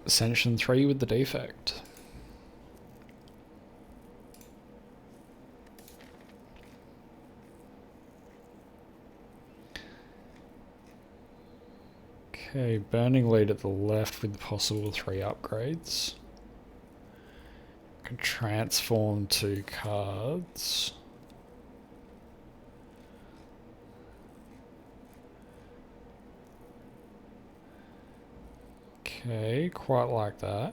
Ascension 3 with the Defect. Okay, Burning Lead at the left with the possible 3 upgrades. Can transform 2 cards. Okay, quite like that.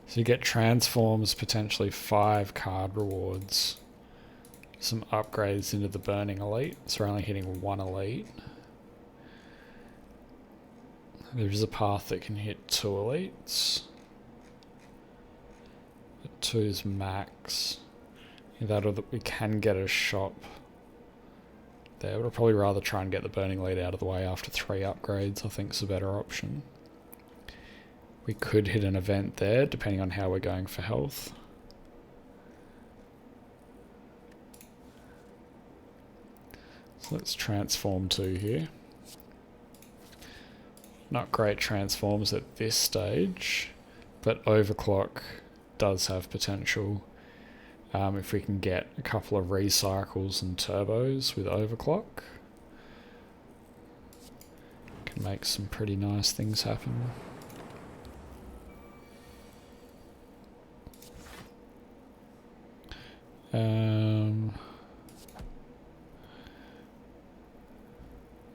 So you get transforms, potentially 5 card rewards. Some upgrades into the Burning Elite, so we're only hitting 1 Elite. There is a path that can hit 2 Elites. But 2's max. We can get a shop there, but I'd probably rather try and get the Burning Lead out of the way after 3 upgrades. I think is a better option. We could hit an event there, depending on how we're going for health. So let's transform 2 here. Not great transforms at this stage, but Overclock does have potential. If we can get a couple of recycles and turbos with Overclock, can make some pretty nice things happen.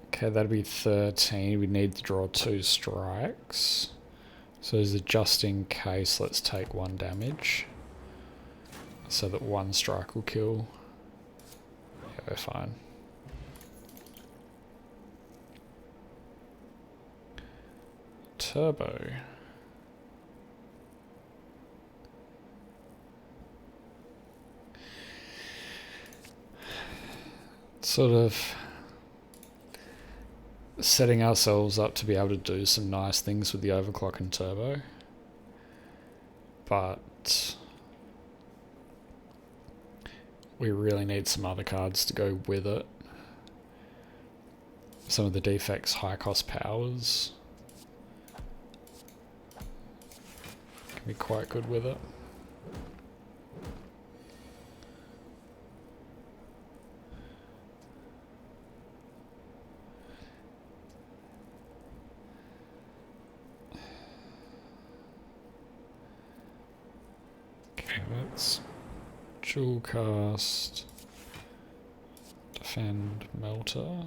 Okay, that'd be 13. We need to draw 2 strikes. So as a just in case, let's take 1 damage. So that 1 strike will kill. Yeah, we're fine. Turbo. Sort of setting ourselves up to be able to do some nice things with the Overclock and Turbo. But we really need some other cards to go with it. Some of the Defect's high cost powers can be quite good with it. Okay, let's dual cast, defend, melter.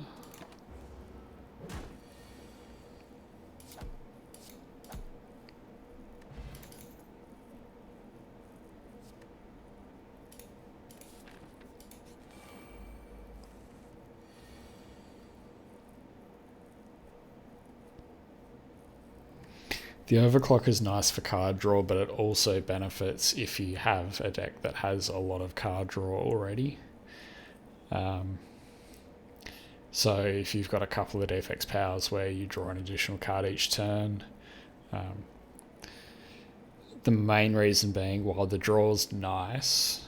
The Overclock is nice for card draw, but it also benefits if you have a deck that has a lot of card draw already. So if you've got a couple of Defect's powers where you draw an additional card each turn, the main reason being, while the draw's nice,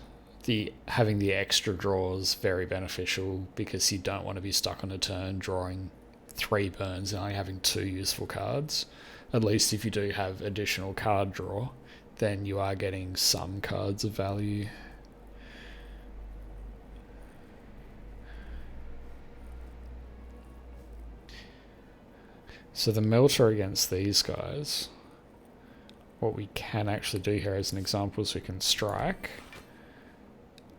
having the extra draw is very beneficial because you don't want to be stuck on a turn drawing 3 burns and only having 2 useful cards. At least if you do have additional card draw, then you are getting some cards of value. So the melter against these guys, what we can actually do here as an example is we can strike.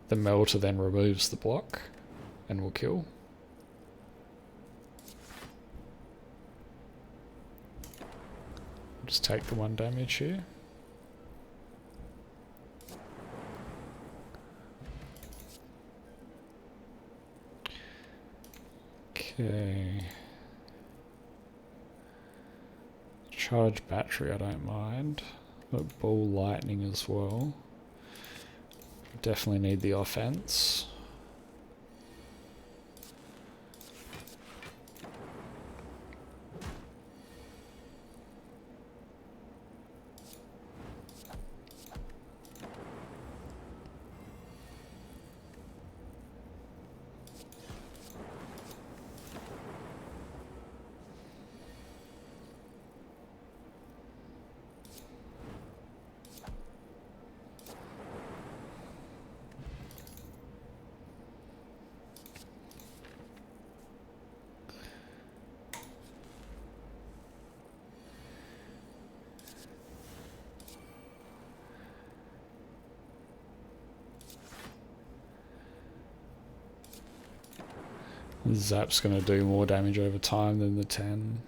The melter then removes the block and will kill. Just take the 1 damage here. Okay. Charge battery, I don't mind. But ball lightning as well. Definitely need the offense. Zap's going to do more damage over time than the 10.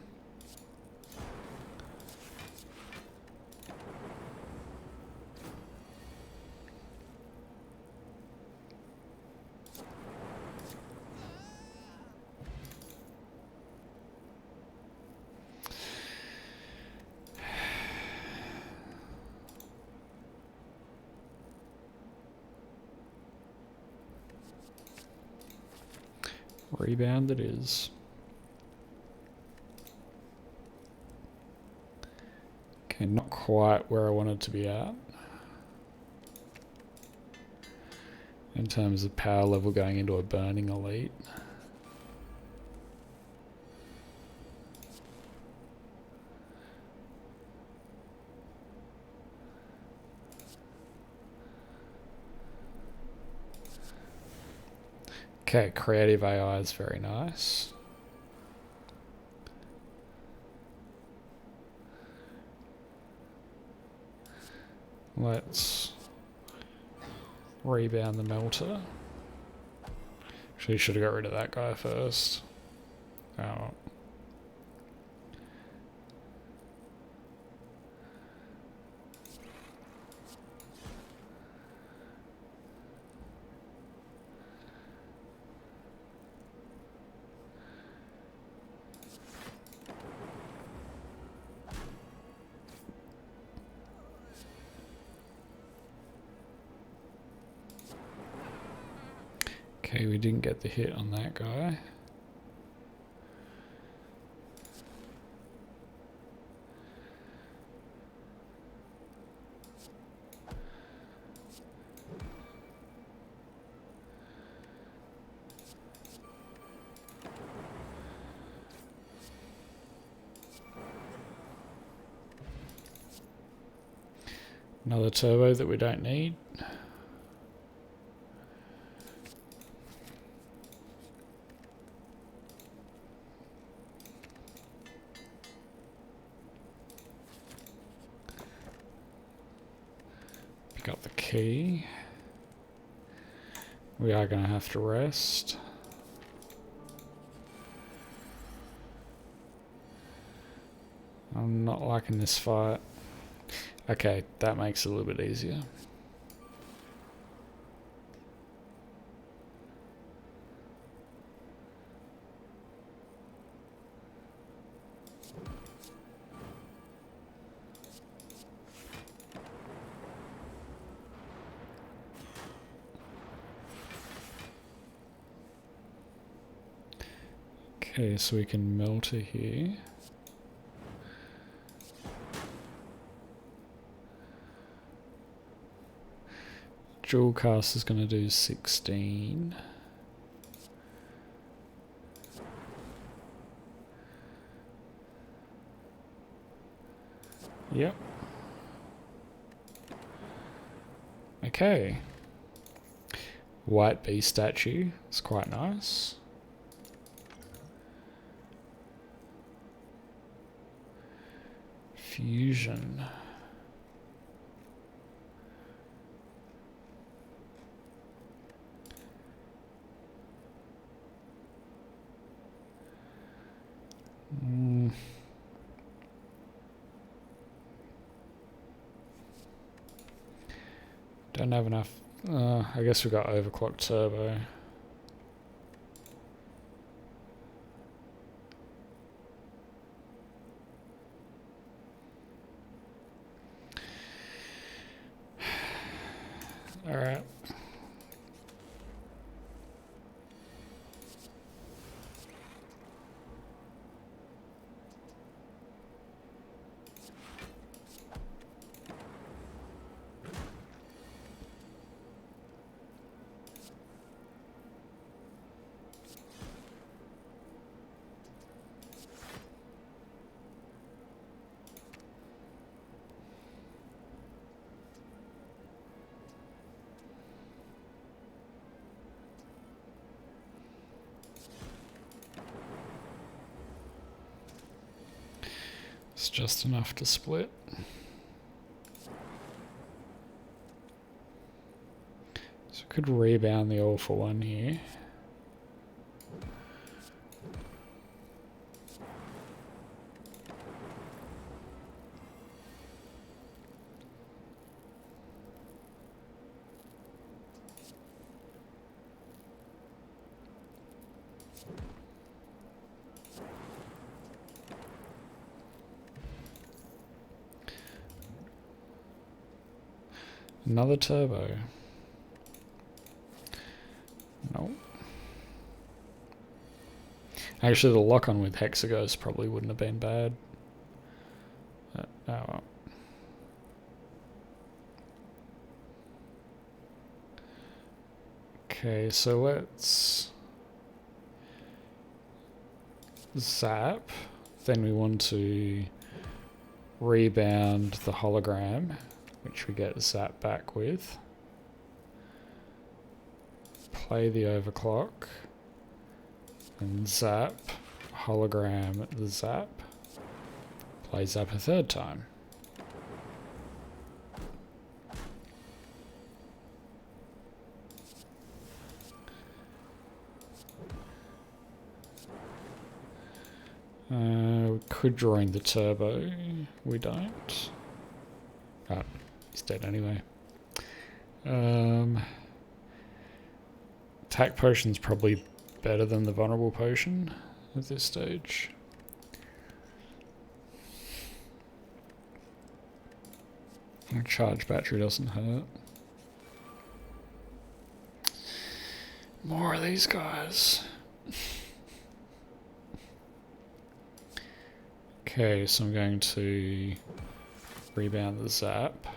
Rebound it is. Okay, not quite where I wanted to be at in terms of power level going into a burning elite. Okay, creative AI is very nice. Let's rebound the melter. Actually, should have got rid of that guy first. Oh. Okay, we didn't get the hit on that guy. Another turbo that we don't need. Pick up the key. We are going to have to rest. I'm not liking this fight. Okay, that makes it a little bit easier. Okay, so we can melter here. Jewel cast is going to do 16. Yep. Okay. White bee statue. It's quite nice. Fusion. Don't have enough. I guess we got overclocked turbo. All right. It's just enough to split. So I could rebound the all for one here. Another turbo. No. Actually, the lock-on with Hexaghost probably wouldn't have been bad. Oh well. Okay, so let's zap. Then we want to rebound the hologram, which we get zap back with. Play the overclock. And zap, hologram, the zap. Play zap a third time. We could draw in the turbo. We don't. Oh, he's dead anyway. Attack potion's probably better than the vulnerable potion at this stage. Charge battery doesn't hurt. More of these guys. Okay, so I'm going to rebound the zap.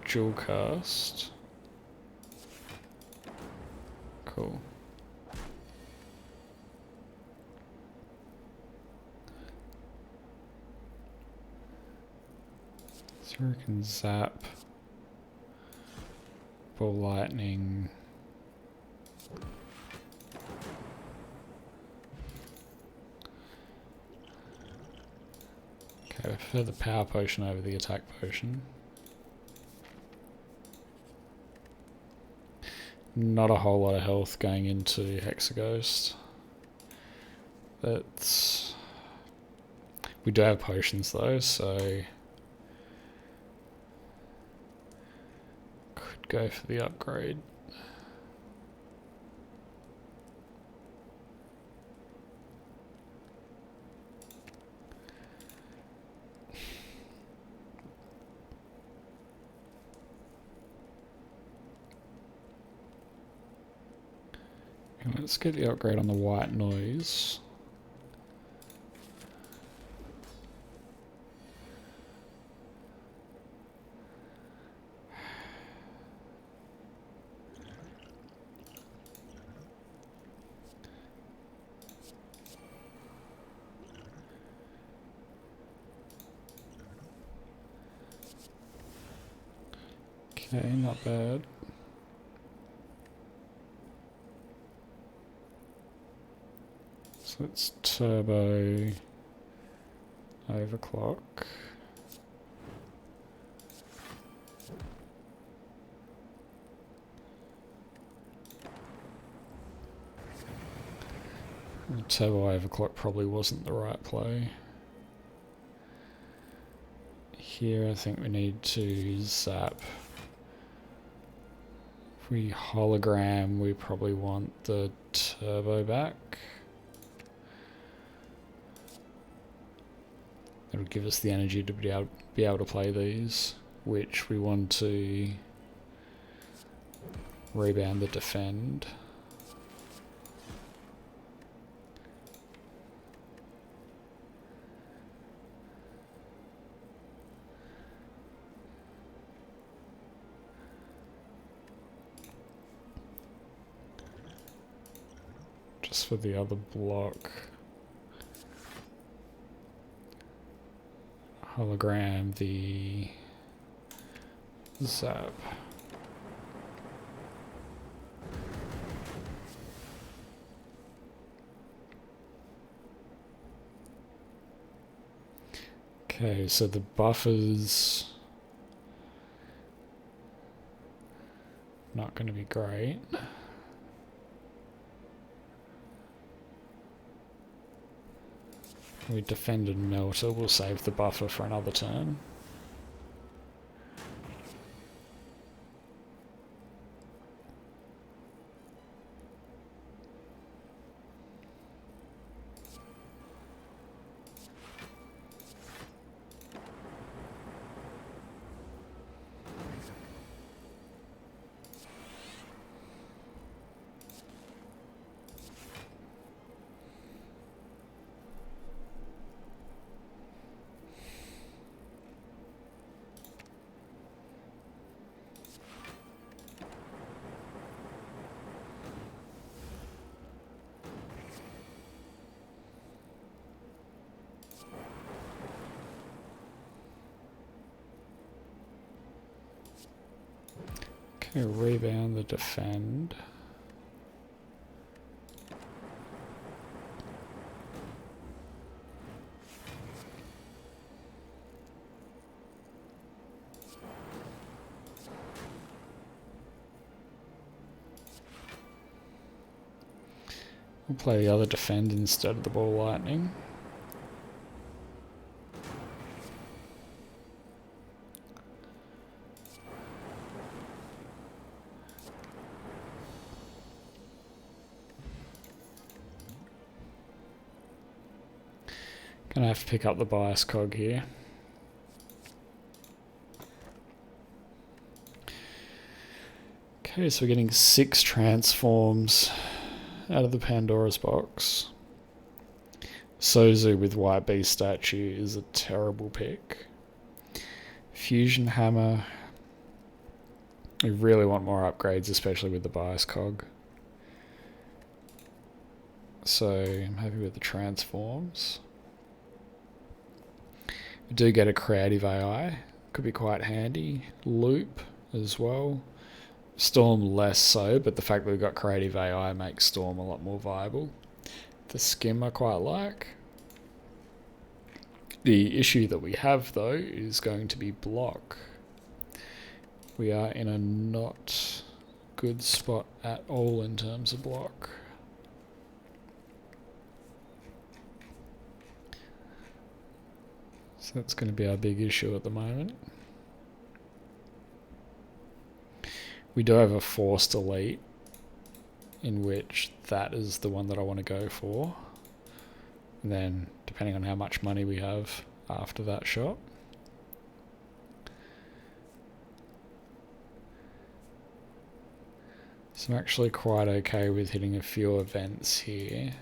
Dual cast. Cool. So we can zap. Ball lightning. Okay, I prefer the power potion over the attack potion. Not a whole lot of health going into Hexaghost. That's... We do have potions though, so... Could go for the upgrade. Let's get the upgrade on the white noise. Okay, not bad. So let's turbo overclock. Turbo overclock probably wasn't the right play. Here I think we need to zap. If we hologram, we probably want the turbo back. It'll give us the energy to be able to play these, which we want to rebound the defend. Just for the other block. Hologram the zap. Okay, so the buffer's not going to be great. We defended Melter, we'll save the buffer for another turn. Okay, rebound the defend. We'll play the other defend instead of the ball lightning. Gonna have to pick up the bias cog here. Okay, so we're getting 6 transforms out of the Pandora's box. Sozu with White Beast statue is a terrible pick. Fusion hammer. We really want more upgrades, especially with the bias cog. So I'm happy with the transforms. We do get a creative AI. Could be quite handy. Loop as well. Storm less so, but the fact that we've got creative AI makes Storm a lot more viable. The skim I quite like. The issue that we have though is going to be block. We are in a not good spot at all in terms of block. So that's going to be our big issue at the moment. We do have a forced elite, in which that is the one that I want to go for. And then, depending on how much money we have after that shot. So I'm actually quite okay with hitting a few events here.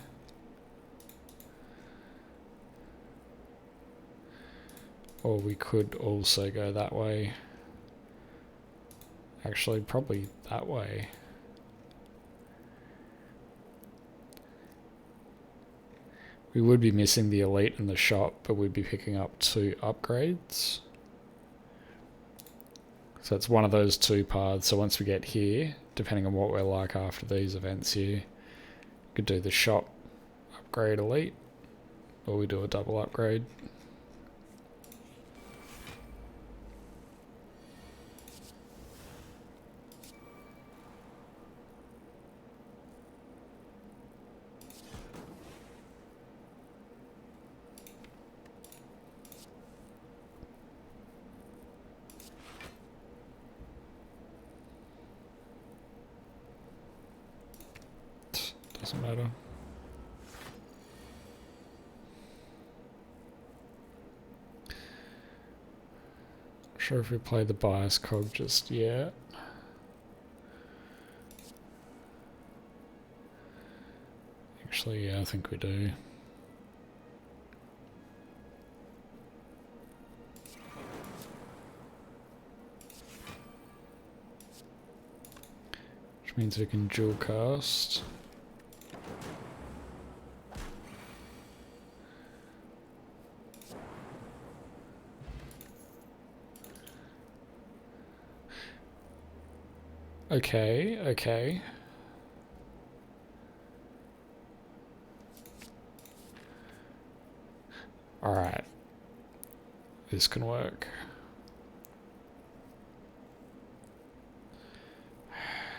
Or we could also go that way. Actually, probably that way. We would be missing the elite in the shop, but we'd be picking up 2 upgrades. So it's one of those 2 paths. So once we get here, depending on what we're like after these events here, we could do the shop, upgrade elite, or we do a double upgrade. Doesn't matter. Not sure if we play the bias cog just yet. Actually, yeah, I think we do. Which means we can dual cast. Okay, okay. Alright. This can work.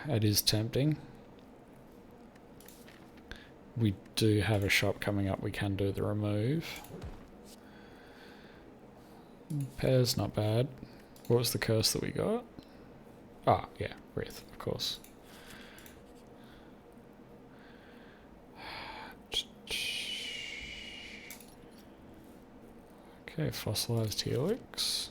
It is tempting. We do have a shop coming up. We can do the remove. Pair's not bad. What was the curse that we got? Ah, yeah, Wraith, of course. Okay, fossilized helix.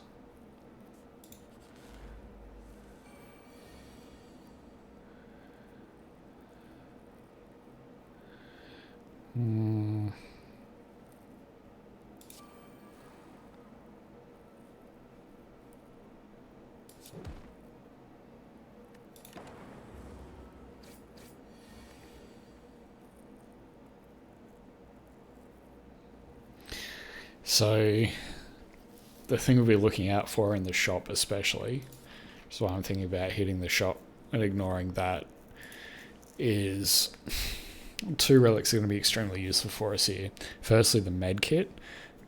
So the thing we'll be looking out for in the shop especially, so I'm thinking about hitting the shop and ignoring that is... Two relics are going to be extremely useful for us here. Firstly, the med kit.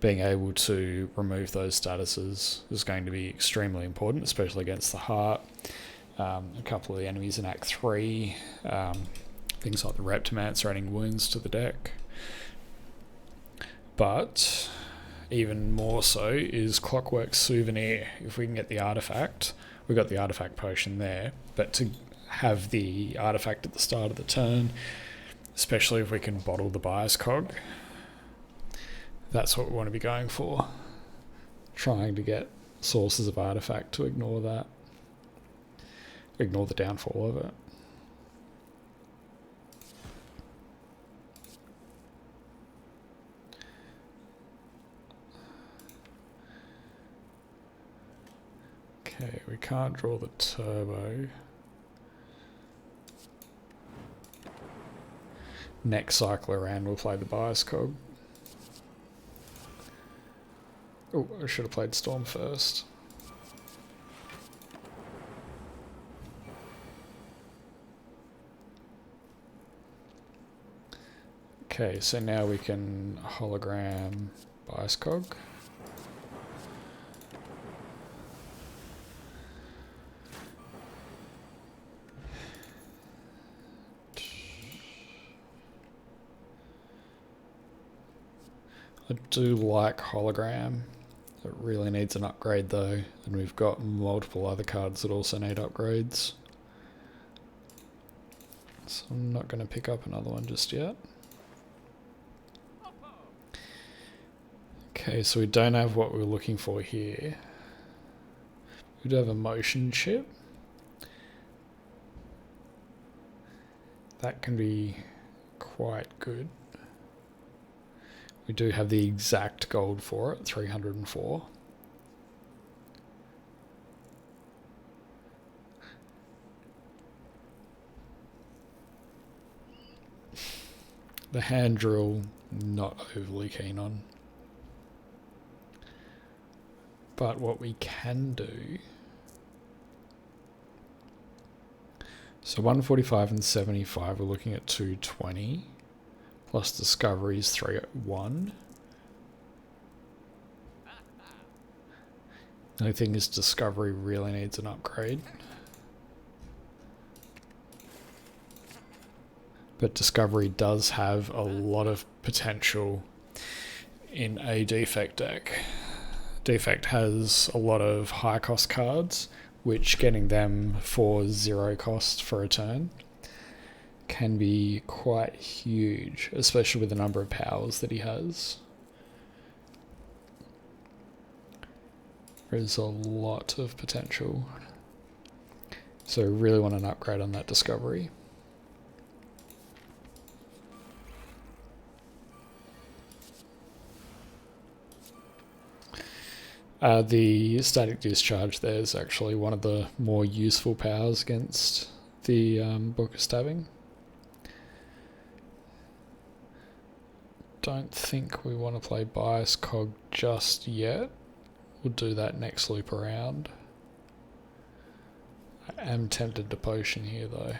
Being able to remove those statuses is going to be extremely important, especially against the heart. A couple of the enemies in Act 3, things like the Reptimancer adding wounds to the deck. But even more so is Clockwork Souvenir. If we can get the artifact, we've got the artifact potion there, but to have the artifact at the start of the turn, especially if we can bottle the Biased Cog, that's what we want to be going for. Trying to get sources of artifact to ignore that. Ignore the downfall of it. Okay, we can't draw the turbo. Next cycle around we'll play the Biased Cog. Oh, I should have played Storm first. Okay, so now we can hologram Biased Cog. I do like hologram. It really needs an upgrade though, and we've got multiple other cards that also need upgrades. So I'm not going to pick up another one just yet. Okay, so we don't have what we're looking for here. We do have a motion chip. That can be quite good. We do have the exact gold for it, 304. The hand drill, not overly keen on. But what we can do... So 145 and 75, we're looking at 220. Plus Discovery is 301. The only thing is Discovery really needs an upgrade. But Discovery does have a lot of potential in a Defect deck. Defect has a lot of high cost cards, which getting them for 0 cost for a turn can be quite huge, especially with the number of powers that he has. There's a lot of potential. So really want an upgrade on that Discovery. The Static Discharge there is actually one of the more useful powers against the Book of Stabbing. Don't think we want to play Biased Cog just yet. We'll do that next loop around. I am tempted to potion here though.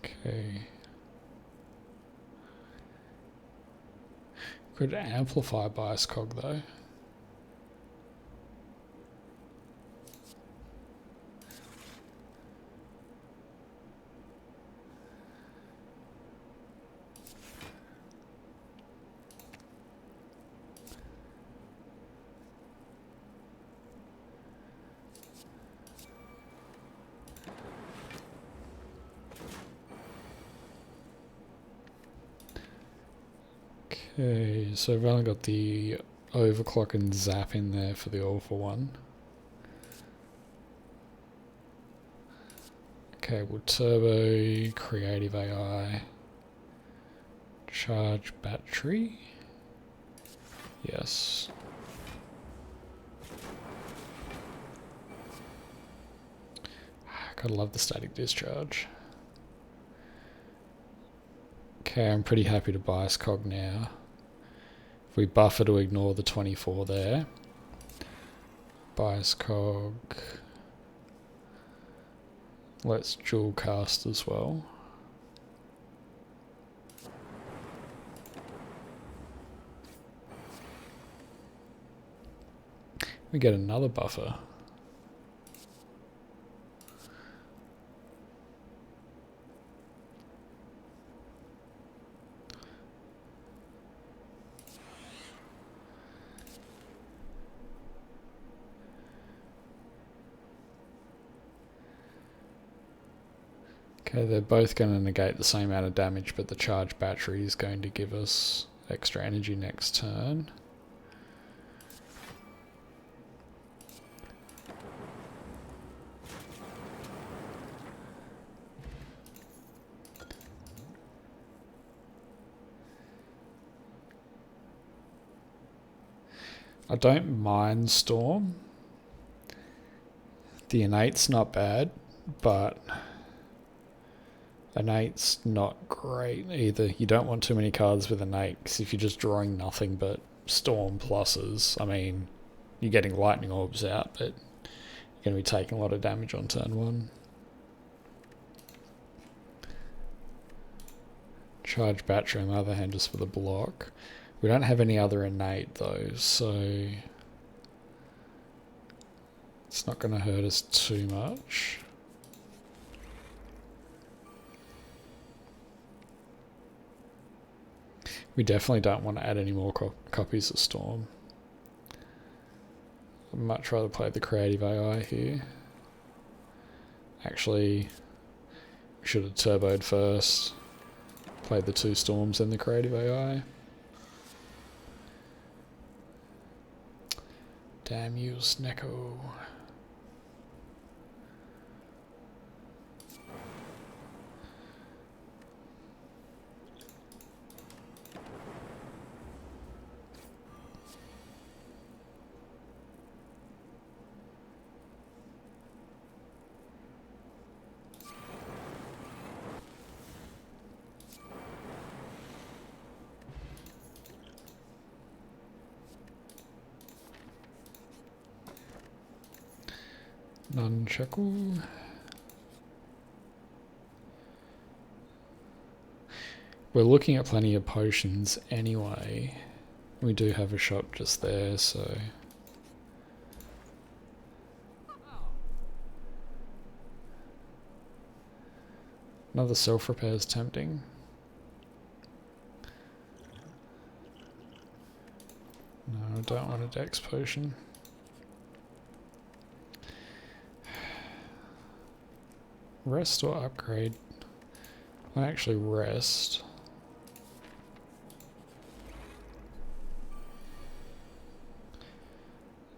Okay. Could amplify Biased Cog though. Okay, so I've only got the Overclock and Zap in there for the All for One. Okay, we'll Turbo, Creative AI, Charge Battery. Yes. Gotta love the Static Discharge. Okay, I'm pretty happy to Biased Cog now. If we buffer to ignore the 24 there. Biased Cog. Let's dual cast as well. We get another buffer. Okay, they're both going to negate the same amount of damage, but the charged battery is going to give us extra energy next turn. I don't mind Storm. The innate's not bad, but innate's not great either. You don't want too many cards with innate, because if you're just drawing nothing but Storm pluses, I mean, you're getting lightning orbs out, but you're going to be taking a lot of damage on turn 1. Charge battery on the other hand just for the block. We don't have any other innate though, so it's not going to hurt us too much. We definitely don't want to add any more copies of Storm. I'd much rather play the creative AI here. Actually, we should have turboed first. Played the 2 Storms and the creative AI. Damn you, Snecko. Nunchaku. We're looking at plenty of potions anyway. We do have a shop just there, so... Another self-repair is tempting. No, I don't want a dex potion. Rest or upgrade? I actually rest.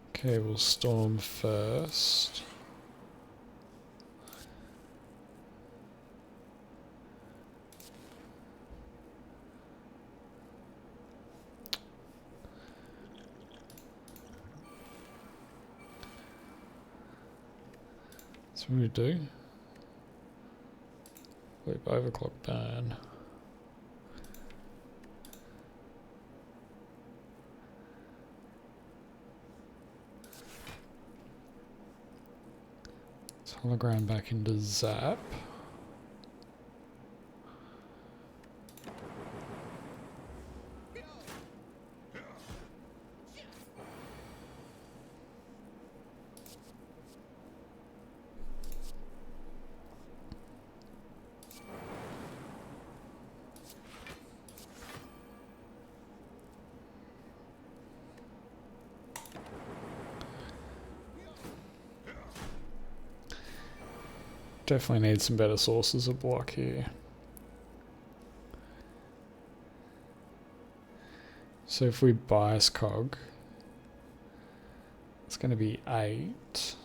Okay, we'll Storm first. That's what we do. Flip overclock burn. Let's hologram back into Zap. Definitely need some better sources of block here. So if we Biased Cog, it's going to be 8.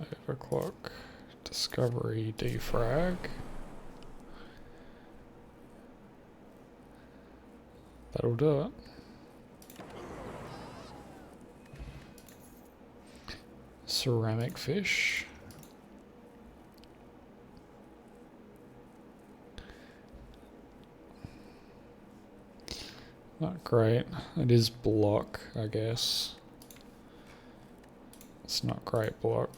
Overclock. Discovery. Defrag. That'll do it. Ceramic fish. Not great. It is block, I guess. It's not great block.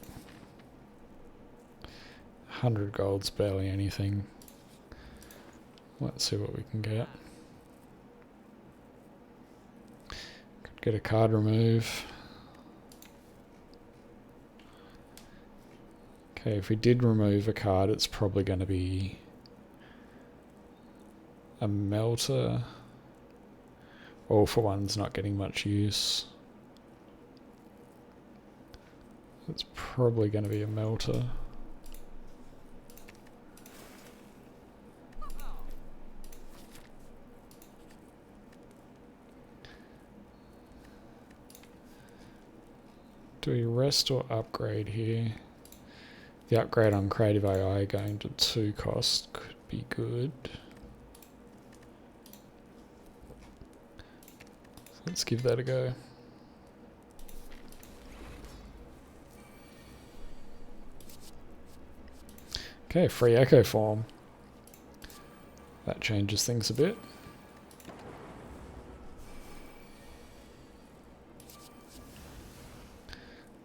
100 gold's barely anything. Let's see what we can get. Could get a card remove. Okay, if we did remove a card, it's probably going to be a melter. All for one's not getting much use. It's probably going to be a melter. Do we rest or upgrade here? The upgrade on Creative AI going to 2 cost could be good. Let's give that a go. Okay, free echo form. That changes things a bit.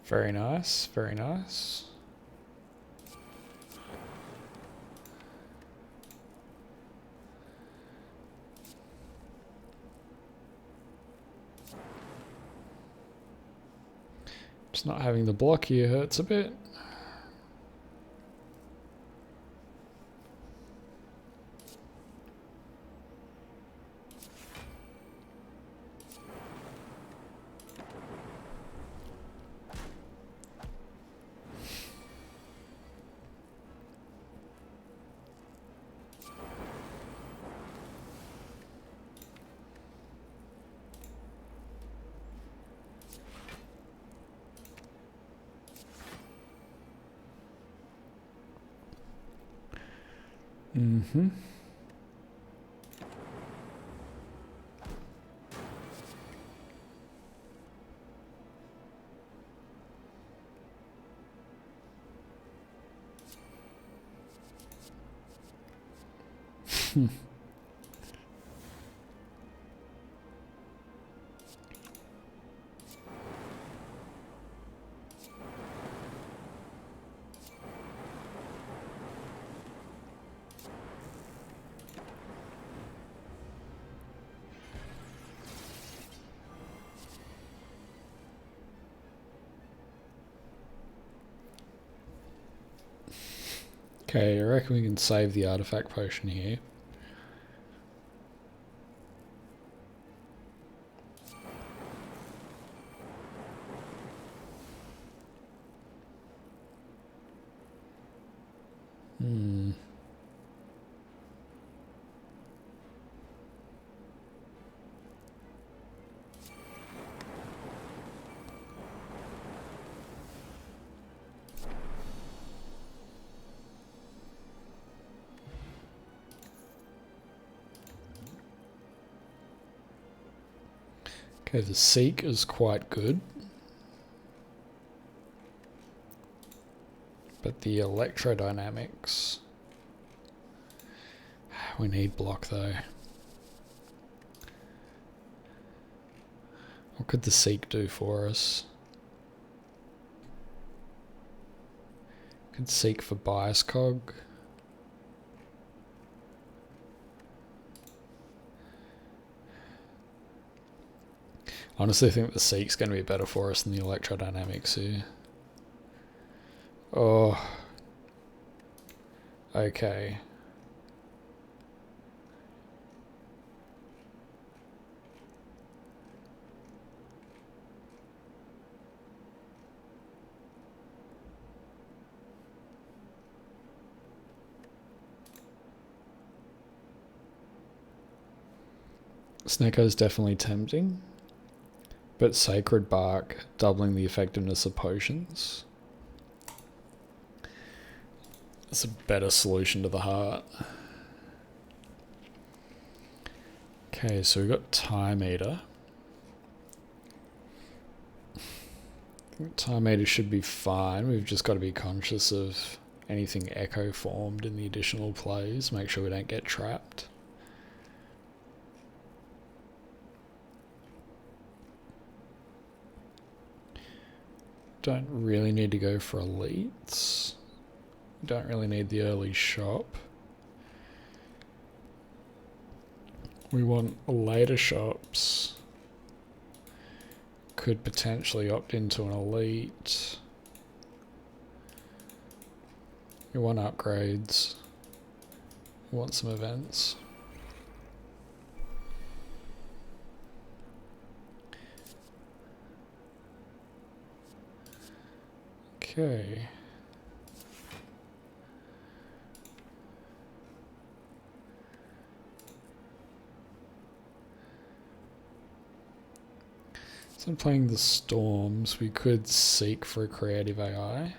Very nice, very nice. Just not having the block here hurts a bit. Mm-hmm. Okay, I reckon we can save the artifact potion here. Okay, the Seek is quite good. But the electrodynamics... We need block though. What could the Seek do for us? Could Seek for Biased Cog. Honestly, I think the Seek's going to be better for us than the electrodynamics here. Oh. Okay. Snecko is definitely tempting. But Sacred Bark, doubling the effectiveness of potions. It's a better solution to the heart. Okay, so we've got Time Eater. I think Time Eater should be fine. We've just got to be conscious of anything echo formed in the additional plays. Make sure we don't get trapped. Don't really need to go for elites. Don't really need the early shop. We want later shops. Could potentially opt into an elite. We want upgrades. We want some events. Okay. So I'm playing the Storms. We could seek for a creative AI.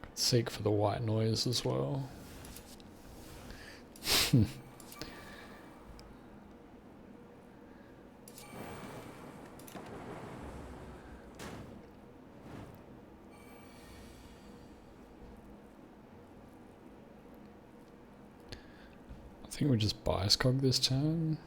Could seek for the white noise as well. I think we just Biased Cog this turn.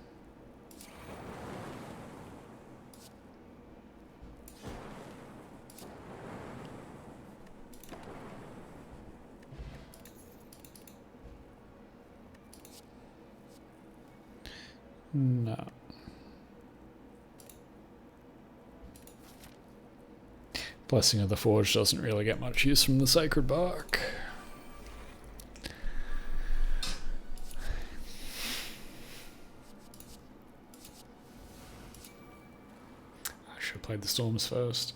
No. Blessing of the Forge doesn't really get much use from the Sacred Bark. Played the Storms first.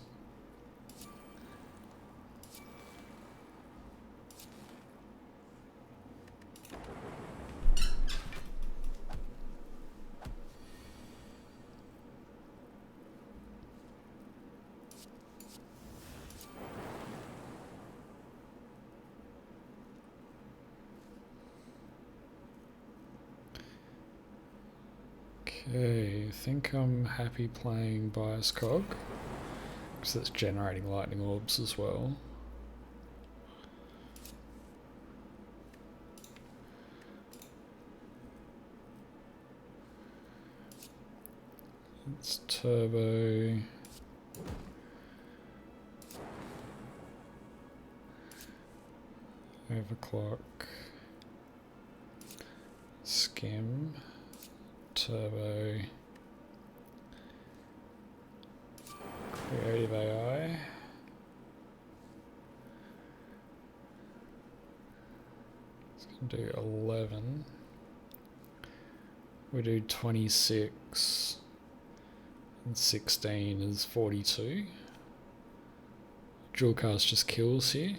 Okay, I think I'm happy playing Biased Cog, because it's generating lightning orbs as well. It's turbo. Overclock. Skim. Turbo. Creative AI. It's going to do 11. We do 26. And 16 is 42. Dual cast just kills here.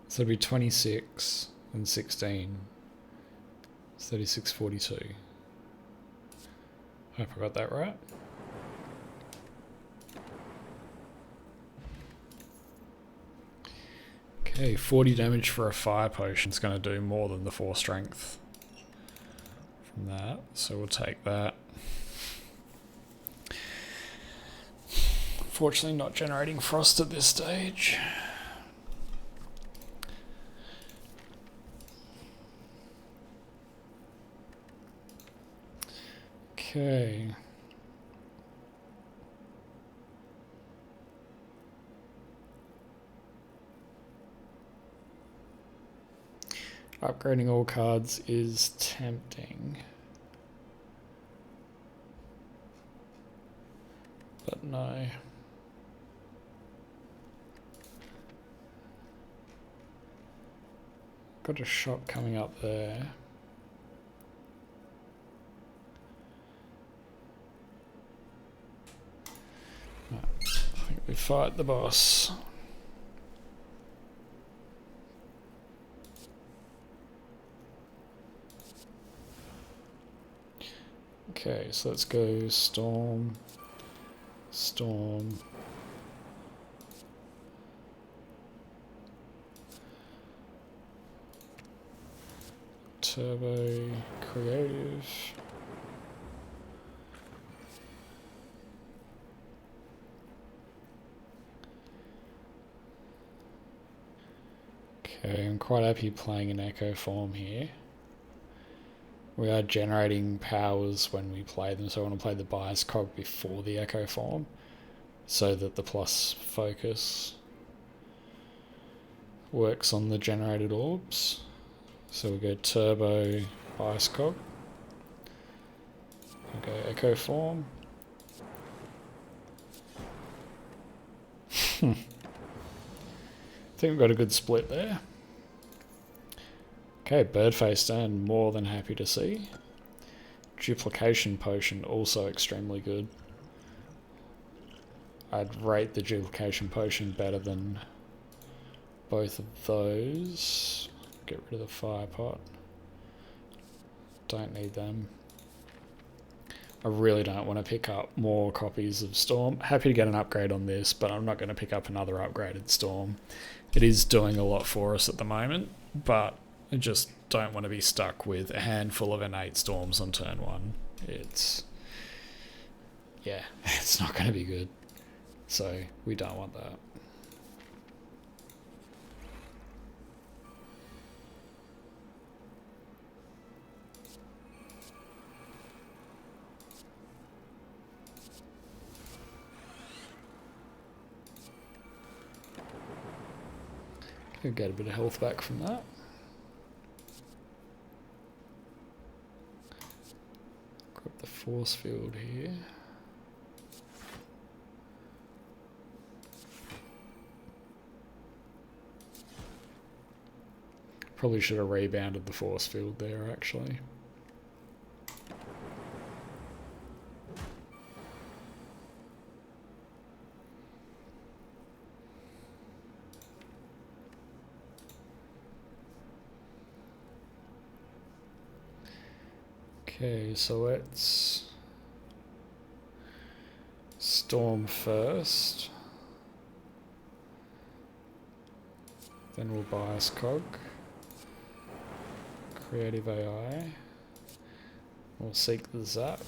So it'll be 26 and 16. It's 36, 42. Hope I got that right. Okay, 40 damage for a fire potion is going to do more than the 4 strength from that, so we'll take that. Fortunately not generating frost at this stage. Okay. Upgrading all cards is tempting. But no. Got a shot coming up there. No, I think we fight the boss. Okay, so let's go Storm, Storm, Turbo Creative. Okay, I'm quite happy playing an Echo form here. We are generating powers when we play them, so I want to play the Biased Cog before the Echo form, so that the plus focus works on the generated orbs. So we go Turbo Biased Cog. We go Echo form. I think we've got a good split there. Okay, Birdface turn, more than happy to see. Duplication Potion, also extremely good. I'd rate the Duplication Potion better than both of those. Get rid of the Fire Pot. Don't need them. I really don't want to pick up more copies of Storm. Happy to get an upgrade on this, but I'm not going to pick up another upgraded Storm. It is doing a lot for us at the moment, but I just don't want to be stuck with a handful of innate Storms on turn one. It's not going to be good. So we don't want that. Could get a bit of health back from that. Grab the force field here. Probably should have rebounded the force field there, actually. Okay, so let's Storm first. Then we'll Biased Cog. Creative AI. We'll seek the Zap.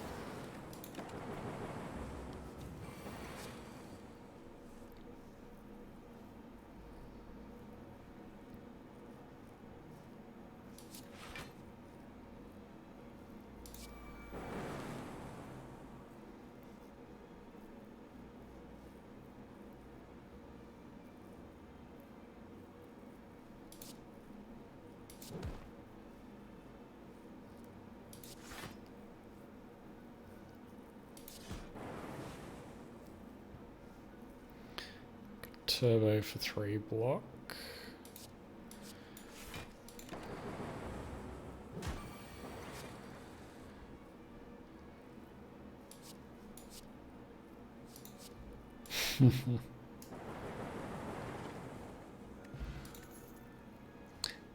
Turbo for 3 block.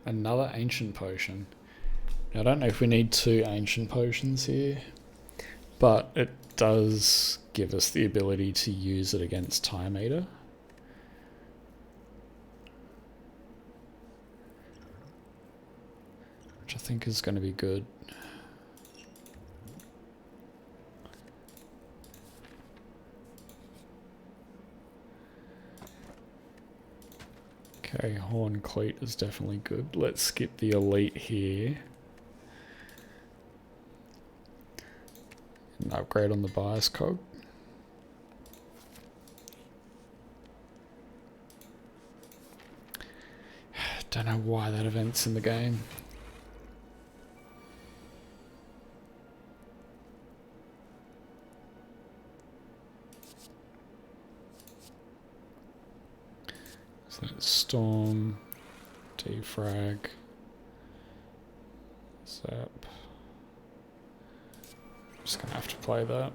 Another Ancient Potion. Now, I don't know if we need 2 Ancient Potions here, but it does give us the ability to use it against Time Eater. Which I think is going to be good. Okay, Horn Cleat is definitely good. Let's skip the Elite here. And upgrade on the Biased Cog. Don't know why that event's in the game. So that's Storm, Defrag, Zap. Just gonna have to play that.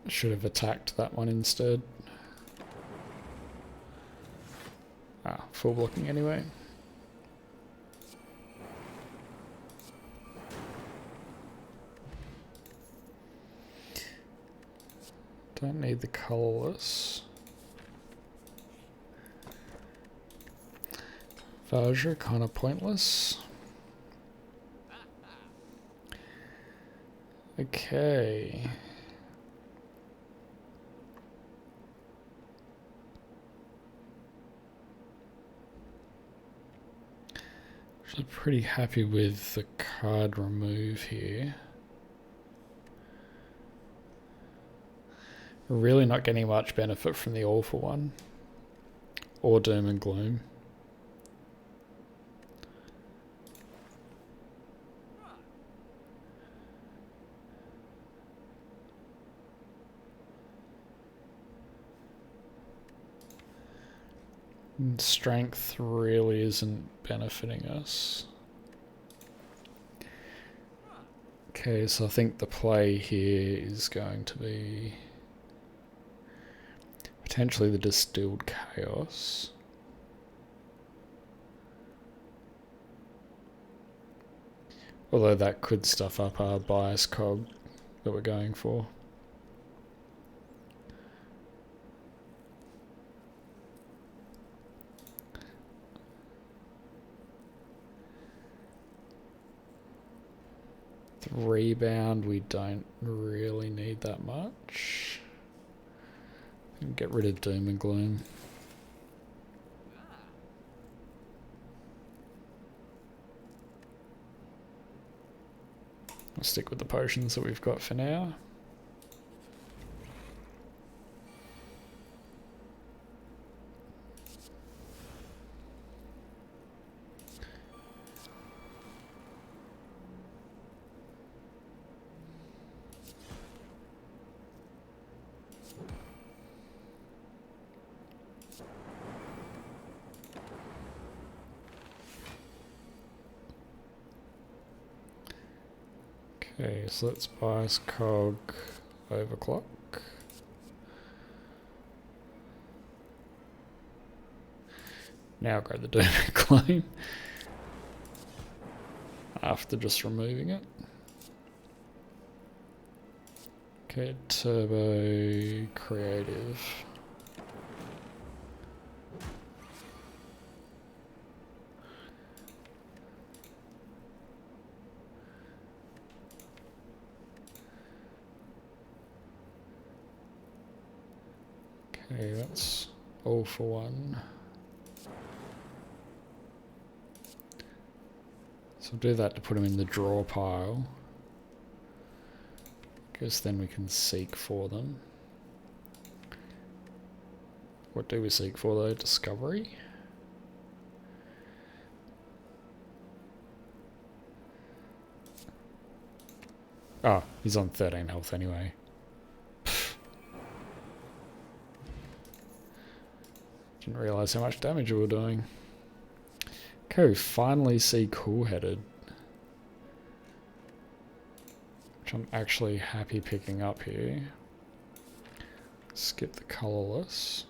Should have attacked that one instead. Ah, full blocking anyway. Don't need the colourless. Vajra, kind of pointless. Okay. Actually pretty happy with the card remove here. Really not getting much benefit from the Awful One. Or Doom and Gloom. And strength really isn't benefiting us. Okay, so I think the play here is going to be potentially the Distilled Chaos. Although that could stuff up our Biased Cog that we're going for. The rebound, we don't really need that much. Get rid of Doom and Gloom. I'll stick with the potions that we've got for now. Okay, so let's Biased Cog Overclock. Now grab the Doom and Gloom after just removing it. Okay, Turbo Creative. Okay, that's all for one. So I'll do that to put them in the draw pile. Because then we can seek for them. What do we seek for though? Discovery? Oh, he's on 13 health anyway. Didn't realise how much damage we were doing. Okay, we finally see Cool-Headed. Which I'm actually happy picking up here. Skip the colourless.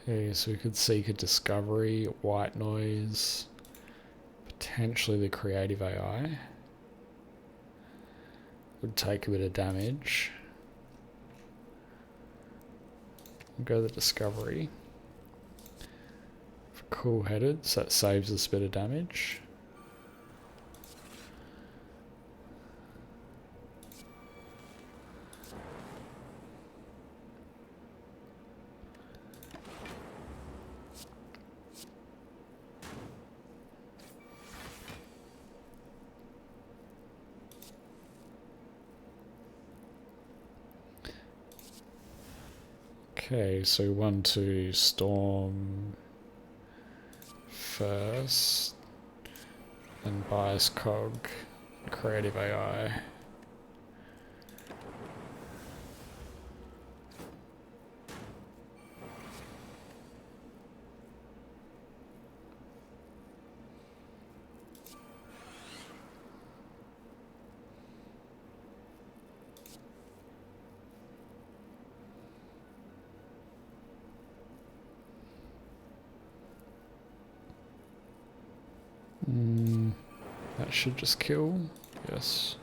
Okay, so we could seek a Discovery, White Noise, potentially the Creative AI. Would take a bit of damage. Go the Discovery. For Cool-Headed, so that saves us a bit of damage. Okay, so we want to Storm first, and Biased Cog, Creative AI. That should just kill. Yes.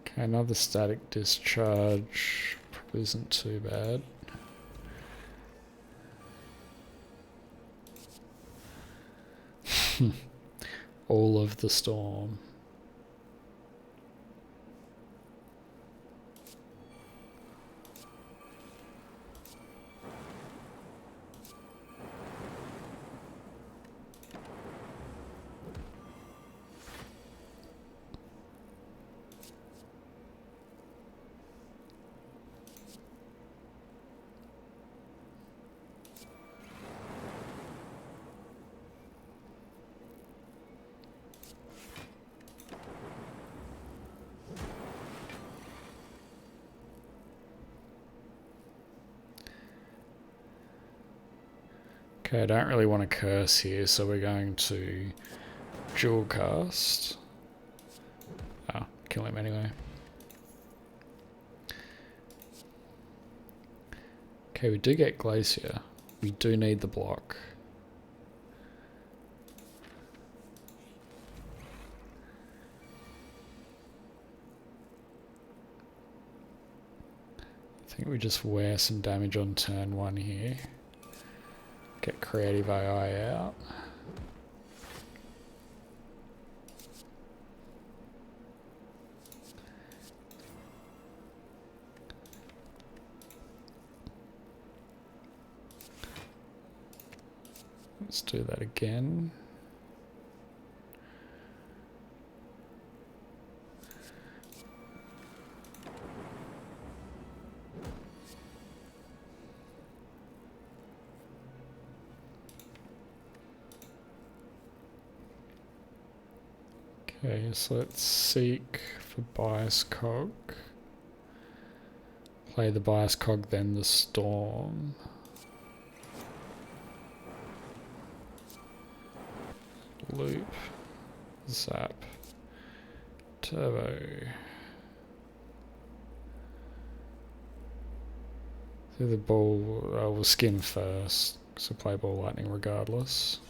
Okay, another static discharge probably isn't too bad. All of the storm. Okay, I don't really want to curse here, so we're going to dual cast. Oh, kill him anyway. Okay, we do get Glacier. We do need the block. I think we just wear some damage on turn 1 here. Get Creative AI out. Let's do that again. Okay, so let's seek for Biased Cog. Play the Biased Cog, then the Storm. Loop. Zap. Turbo. Through the ball, we'll skim first, so play Ball Lightning regardless.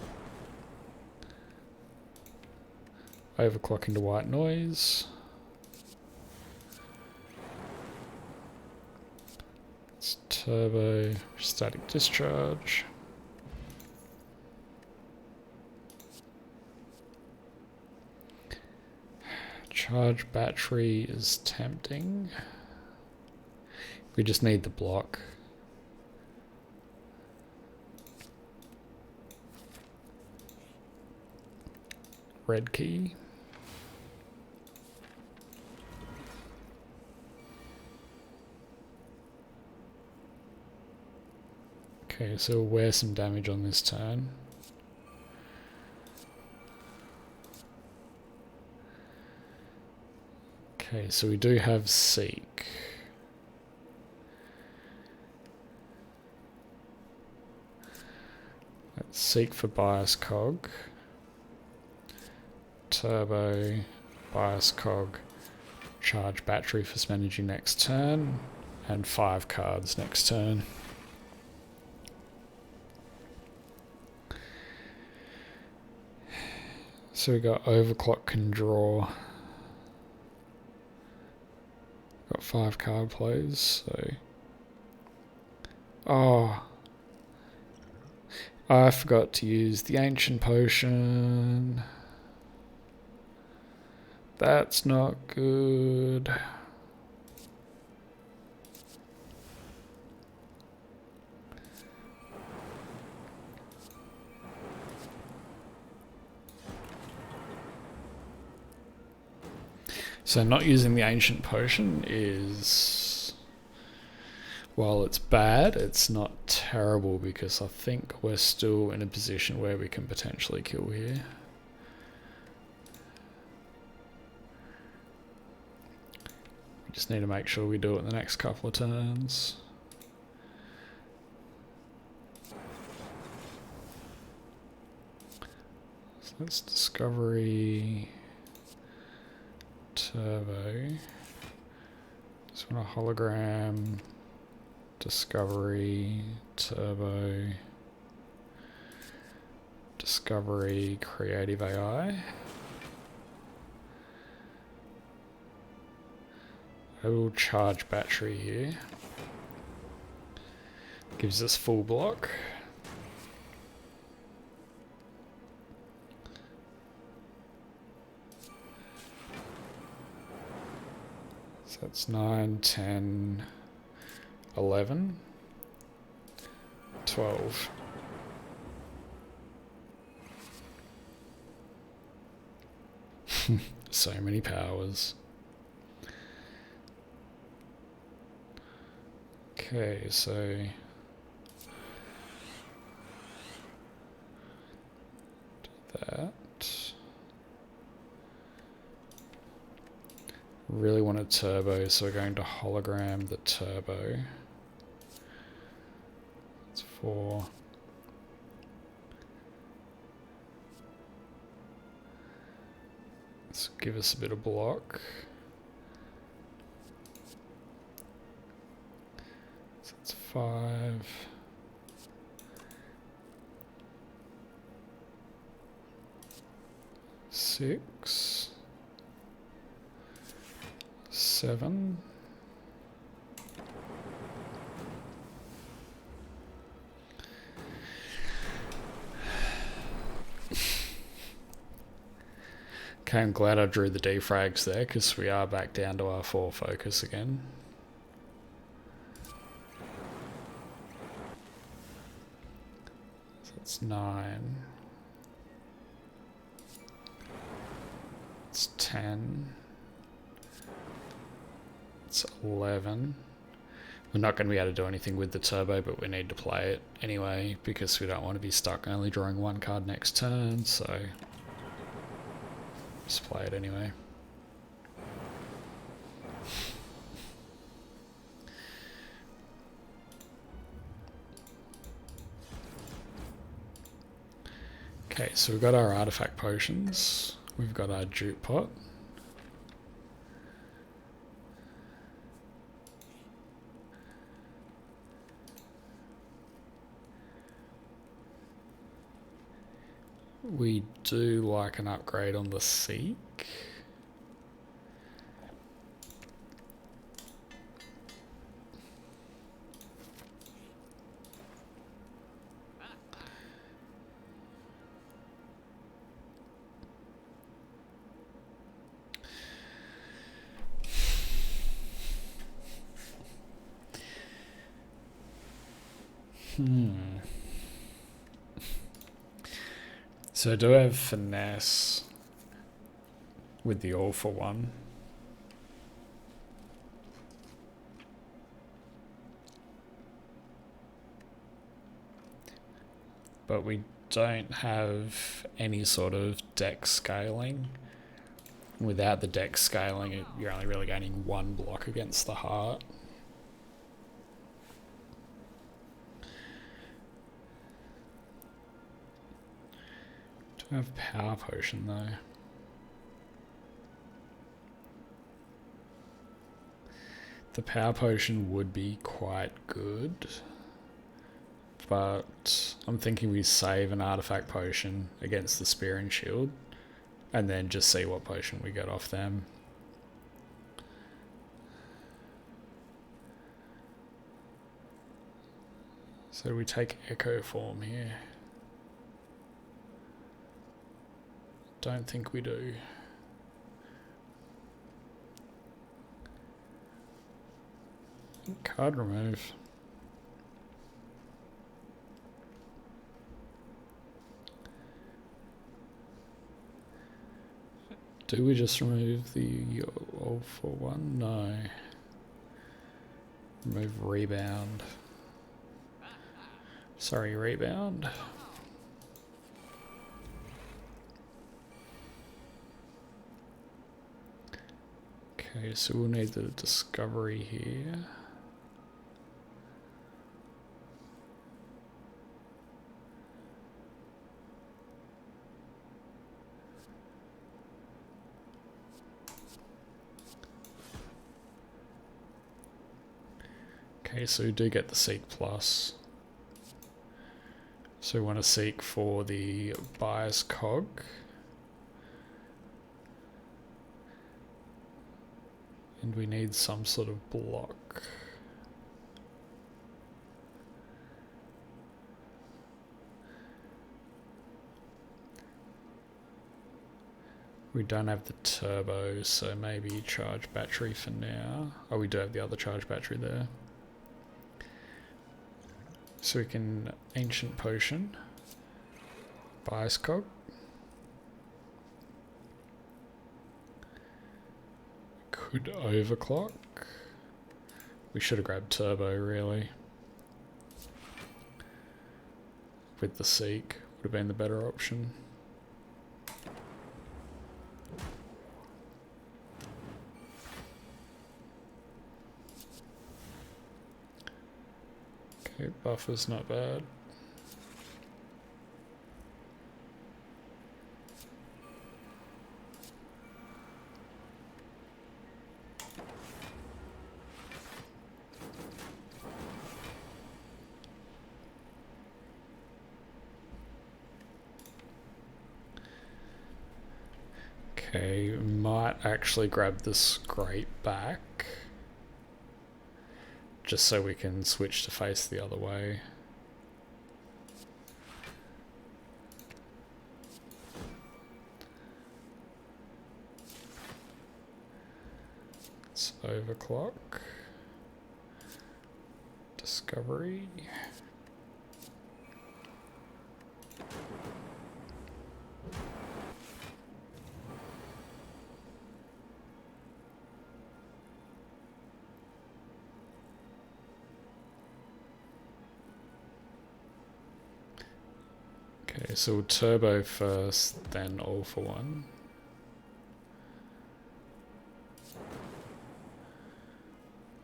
Overclock into white noise. It's turbo, static discharge. Charge battery is tempting. We just need the block. Red key. Okay, so we'll wear some damage on this turn. Okay, so we do have Seek. Let's Seek for Biased Cog. Turbo, Biased Cog, charge battery for managing next turn, and 5 cards next turn. So we got Overclock can draw. Got 5 card plays, so. Oh. I forgot to use the Ancient Potion. That's not good. So not using the Ancient Potion is, while it's bad, it's not terrible because I think we're still in a position where we can potentially kill here. We just need to make sure we do it in the next couple of turns. So that's Discovery. Turbo. Just want a hologram. Discovery, turbo, discovery, creative AI. I will charge battery here. Gives us full block. So that's 9, 10, 11, 12. So many powers. Okay, so do that. Really want a turbo, so we're going to hologram the turbo. It's 4. Let's give us a bit of block. So it's 5. 6. 7. Okay, I'm glad I drew the defrags there because we are back down to our 4 focus again. So it's 9. It's 10. It's 11. We're not going to be able to do anything with the turbo, but we need to play it anyway because we don't want to be stuck only drawing 1 card next turn, so just play it anyway. Okay, so we've got our artifact potions. We've got our jute pot. We do like an upgrade on the Seek. So I do have finesse with the all for one. But we don't have any sort of deck scaling. Without the deck scaling, you're only really gaining 1 block against the heart. I have power potion though. The power potion would be quite good, but I'm thinking we save an artifact potion against the spear and shield and then just see what potion we get off them. So we take echo form here. Don't think we do. Card remove. Do we just remove the all for one? No. Remove rebound. Sorry, rebound. Okay, so we'll need the discovery here. Okay, so we do get the Seek Plus. So we want to seek for the Biased Cog. And we need some sort of block. We don't have the turbo, so maybe charge battery for now. Oh, we do have the other charge battery there. So we can Ancient Potion, Biased Cog. Could overclock. We should have grabbed turbo really. With the Seek would have been the better option. Okay, buffer's not bad. Okay, we might actually grab the Scrape back. Just so we can switch to face the other way. Let's overclock. Discovery. Okay, so we'll turbo first, then all for one.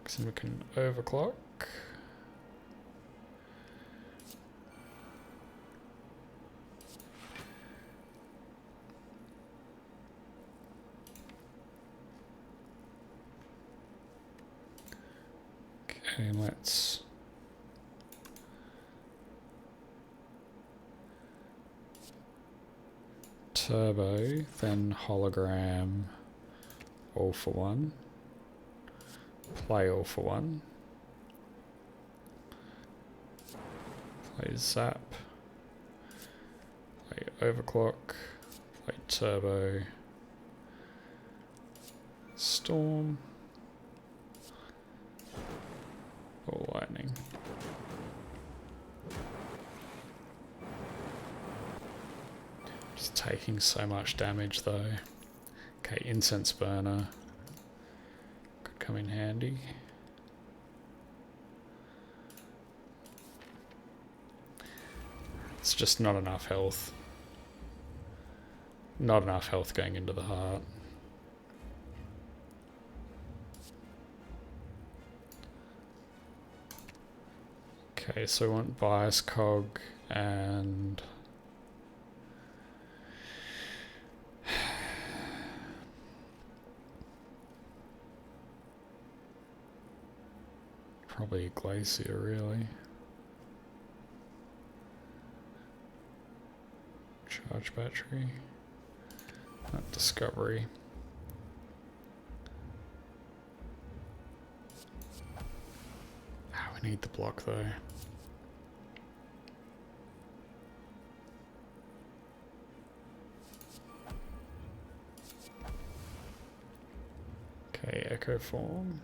So we can overclock. Okay, let's turbo, then hologram, all for one. Play all for one. Play zap. Play overclock. Play turbo. Storm. Or lightning. Just taking so much damage though. Okay, incense burner. Could come in handy. It's just not enough health. Not enough health going into the heart. Okay, so we want Biased Cog and probably Glacier really. Charge battery. Not Discovery. We need the block though. Okay, Echo Form.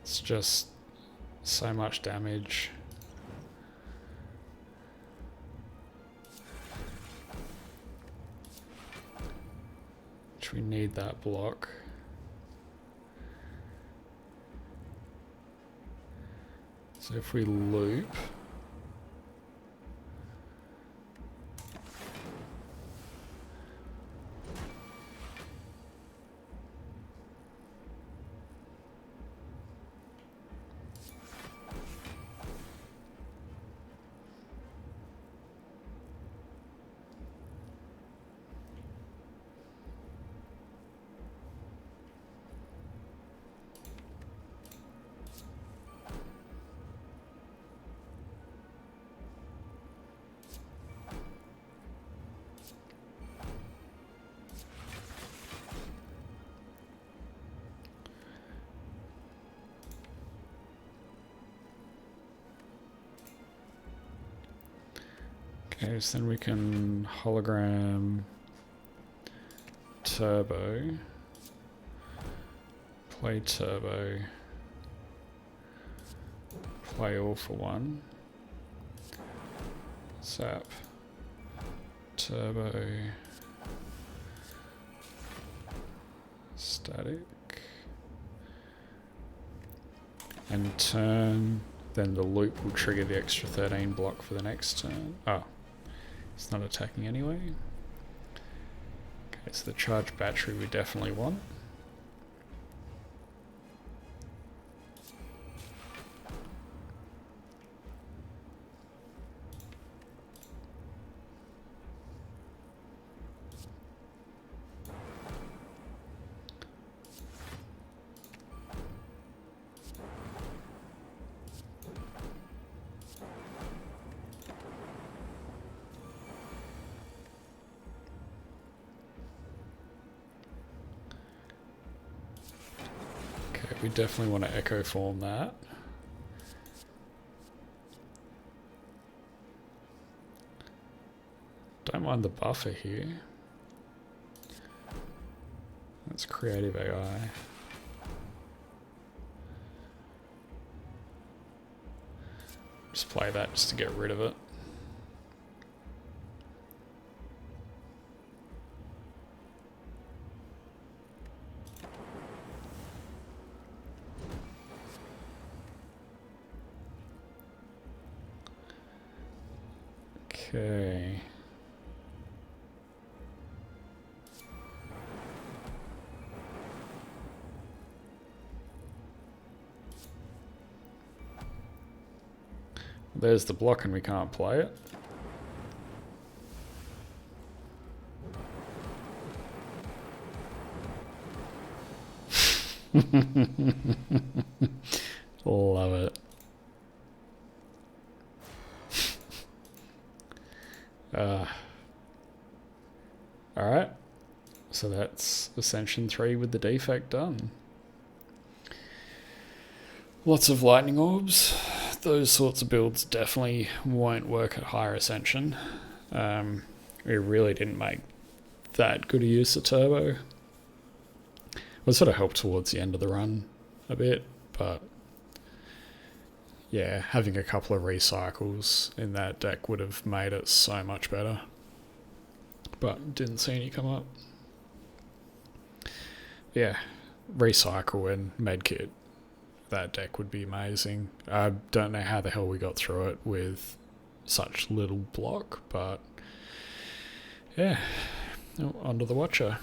It's just so much damage. Which we need that block. So if we loop, okay, so then we can hologram turbo, play turbo, play all for one, zap, turbo, static, and turn, then the loop will trigger the extra 13 block for the next turn. Oh, it's not attacking anyway. Okay, so the charged battery we definitely want. We definitely want to echo form that. Don't mind the buffer here. That's creative AI. Just play that just to get rid of it. Okay. There's the block and we can't play it. Love it. Alright, so that's Ascension 3 with the Defect done. Lots of lightning orbs. Those sorts of builds definitely won't work at higher Ascension. We really didn't make that good a use of turbo. It sort of helped towards the end of the run a bit, but yeah, having a couple of recycles in that deck would have made it so much better. But didn't see any come up. Yeah, recycle and medkit. That deck would be amazing. I don't know how the hell we got through it with such little block, but yeah, on to the Watcher.